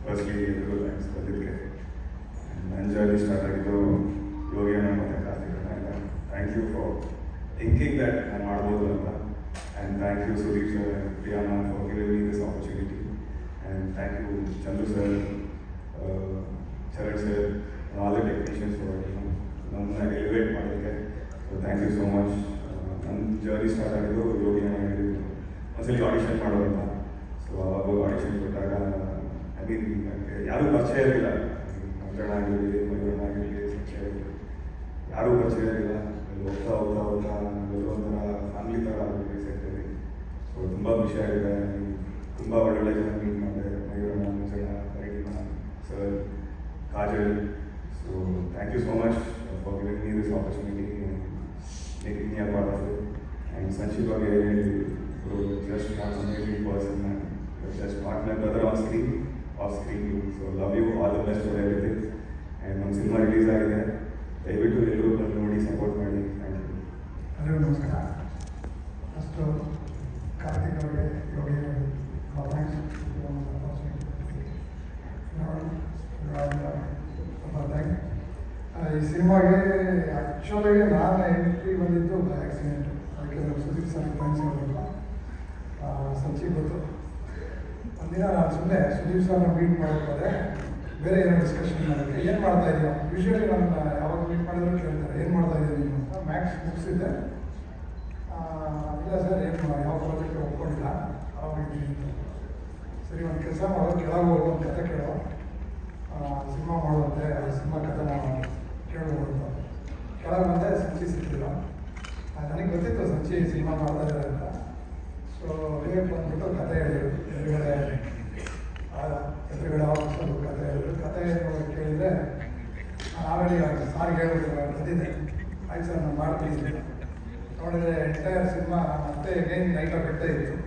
Firstly ಎಲ್ಲರೂ thanks ಬಂದಿದ್ದಕ್ಕೆ. ನನ್ನ ಜರ್ನಿ ಸ್ಟಾರ್ಟ್ ಆಗಿದ್ದು ಯೋಗಿ ಅಣ್ಣ ಮತ್ತು ಕಾರ್ತಿಕ್ ಅಣ್ಣ ಎಲ್ಲ. Thank you for thinking that ನಾನು ಮಾಡ್ಬೋದು ಅಂತ. And thank you Sudeep sir and Priya ma'am for giving me this opportunity. And thank you Chandru sir, Sharan sir, all the technicians for ನಮ್ಮನ್ನ ಎಲಿವೇಟ್ ಮಾಡೋದಕ್ಕೆ. So thank you so much. ನನ್ನ journey start ಆಗಿದ್ದು ಯೋಗಿ ಅಣ್ಣ ಹೇಳಿದ್ರು ಒಂದ್ಸಲಿ ಆಡಿಷನ್ ಮಾಡೋದಂತ. ಸೊ ಅವಾಗ ಆಡಿಷನ್ ಕೊಟ್ಟಾಗ ಐ ಮೀನ್ ನನಗೆ ಯಾರೂ ಪರಿಚಯ ಇರಲಿಲ್ಲ. ಮಂಜಣ್ಣ ಆಗಿರಲಿ, ಮಯೂರಣ್ಣ ಆಗಿರಲಿ, ಸಂಚಯ ಆಗಿರಲಿ, ಯಾರೂ ಪರಿಚಯ ಇರಲಿಲ್ಲ. ಹೋಗ್ತಾ ಹೋಗ್ತಾ ಹೋಗ್ತಾ ಎಲ್ಲರೂ ಒಂಥರ ಫ್ಯಾಮಿಲಿ ಥರ ಆಗಬೇಕು ಸೆಟ್ಟಲ್ಲಿ. ಸೊ ತುಂಬ ಖುಷಿ ಆಗಿದೆ. ತುಂಬ ಒಳ್ಳೊಳ್ಳೆ ಜನ ಮೀಟ್ ಮಾಡಿದೆ. ಮಯೂರಣ್ಣ, ಮಂಜಣ್ಣ, Karima sir, Kajal. So thank you so much for giving me this opportunity making me a part of it. And Sanchit ಬಗ್ಗೆ just one amazing person and just not my brother on screen, off screen too. So love you, all the best for everything. And ನಮ್ಮ cinema release ಆಗಿದೆ, ದಯವಿಟ್ಟು ಎಲ್ಲರೂ ಬಂದು ನೋಡಿ support ಮಾಡಿ. Thank you. ಎಲ್ಲರಿಗೂ ನಮಸ್ಕಾರ. ಫಸ್ಟು ಕಾರ್ತಿಕ್ ಅವರಿಗೆ, ಯೋಗಿ ಅವರಿಗೆ ಥ್ಯಾಂಕ್ಸ್. ಈ ಸಿನಿಮಾಗೆ ಆ್ಯಕ್ಚುಲಿ ನಾನು ಎಂಟ್ರಿ ಬಂದಿದ್ದು ಆ್ಯಕ್ಸಿಡೆಂಟು. ಅದಕ್ಕೆ ನಮ್ಮ ಸುದೀಪ್ ಸರ್ ಥ್ಯಾಂಕ್ಸ್ ಹೇಳಬೇಕು. ಸಂಚಿ ಗೊತ್ತು. ಒಂದಿನ ನಾನು ಸುಮ್ಮನೆ ಸುದೀಪ್ ಸರ್ನ ಮೀಟ್ ಮಾಡೋಕ್ಕೋದೆ, ಬೇರೆ ಏನೋ ಡಿಸ್ಕಷನ್ ಮಾಡೋಕ್ಕೆ. ಏನು ಮಾಡ್ತಾ ಇದೀಯೋ, ಯೂಶ್ವಲಿ ನನ್ನ ಯಾವಾಗ ಮೀಟ್ ಮಾಡಿದ್ರು ಕೇಳ್ತಾರೆ ಏನು ಮಾಡ್ತಾ ಇದೀಯ ನೀನು ಅಂತ. ಮ್ಯಾಕ್ಸ್ ಮುಗಿಸಿದ್ದೆ. ಇಲ್ಲ ಸರ್ ಏನು ಯಾವ ಪ್ರಾಜೆಕ್ಟ್ ಒಪ್ಕೊಂಡಿಲ್ಲ, ಆವಾಗಿದ್ದೀನಿ ಅಂತ. ಸರಿ ಒಂದು ಕೆಲಸ ಮಾಡೋ, ಕೆಳಗೆ ಹೋಗೋ, ಒಂದು ಕತೆ ಕೇಳೋ, ಸಿನಿಮಾ ಮಾಡುವಂತೆ, ಸಿನಿಮಾ ಕತೆ ಕೇಳ್ಬೋದು ಅಂತ. ಕೆಳಗೆ ಬಂದೆ, ಸಂಚಿ ಸಿಕ್ಕಿಲ್ಲ. ನನಗೆ ಗೊತ್ತಿತ್ತು ಸಂಚಿ ಸಿನಿಮಾ ಮಾಡ್ತಾ ಇದ್ದಾರೆ ಅಂತ. ಸೊ ರೇಟ್ ಬಂದ್ಬಿಟ್ಟು ಕತೆ ಹೇಳಿದ್ರು. ಎದುರುಗಡೆ ಆಫೀಸಲ್ಲಿ ಕತೆ ಹೇಳಿದ್ರು. ಕತೆ ಕೇಳಿದರೆ ನಾನು ಆಲ್ರೆಡಿ ಸಾರಿಗೆ ಹೇಳ್ಬಿಟ್ಟು ಬಂದಿದ್ದೆ. ಆಯ್ತು ಸರ್ ನಾನು ಮಾಡ್ತೀನಿ. ನೋಡಿದರೆ ಎಂಟೈರ್ ಸಿನಿಮಾ ಮತ್ತೆ ಏನು ನೈಟ್ ಬಿಡ್ತಾ ಇತ್ತು.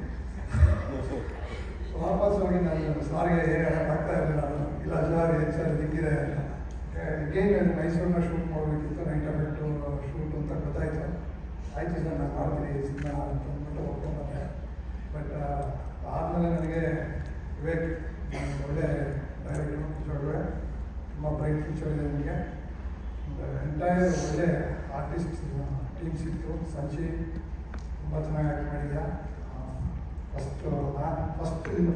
ವಾಪಸ್ ಹೋಗಿ ನಾನು ಸಾರಿಗೆ ಏನು ಹೇಳೋಕ್ಕಾಗ್ತಾ ಇರಲಿಲ್ಲ. ನಾನು ಇಲ್ಲ ಸರ್ ಏನು ಸರ್ ದಿಕ್ಕಿದೆ ಅಂತ. ಏನು ಮೈಸೂರನ್ನ ಶೂಟ್ ಮಾಡಬೇಕಿತ್ತು, ನೈಟ್ ಬಿಟ್ಟು ಶೂಟ್ ಅಂತ ಗೊತ್ತಾಯಿತು. ಆಯಿತು ಸರ್ ನಾನು ಮಾಡ್ತೀನಿ ಸಿನಿಮಾ ಅಂತ ಅಂದ್ಬಿಟ್ಟು ಒಪ್ಕೊಂಡ್ಬಂದೆ. ಬಟ್ ಆದಮೇಲೆ ನನಗೆ ವಿವೇಕ್ ಒಳ್ಳೆ ಡೈರೆಕ್ಟ್ರು, ಫ್ಯೂಚರ್ಗೆ ತುಂಬ ಬ್ರೈಟ್ ಫ್ಯೂಚರ್ ಇದೆ ನನಗೆ. ಎಂಟೈರ್ ಒಳ್ಳೆ ಆರ್ಟಿಸ್ಟ್ ಟೀಮ್ ಸಿಕ್ತು. ಸಂಚಿ ತುಂಬ ಚೆನ್ನಾಗಿ ಆ್ಯಕ್ಟ್ ಮಾಡಿದ್ಯಾ.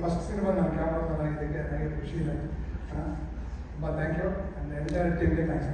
ಫಸ್ಟ್ ಸಿನಿಮಾ ನಾನು ಕ್ಯಾಮ್ರಾ ಆಗಿದ್ದಕ್ಕೆ ನನಗೆ ಖುಷಿ ಇದೆ. ತುಂಬ ಥ್ಯಾಂಕ್ ಯು. ಆ್ಯಂಡ್ ಎಂಟೈರ್ ಟೀಮ್ಗೆ ಥ್ಯಾಂಕ್ಸ್.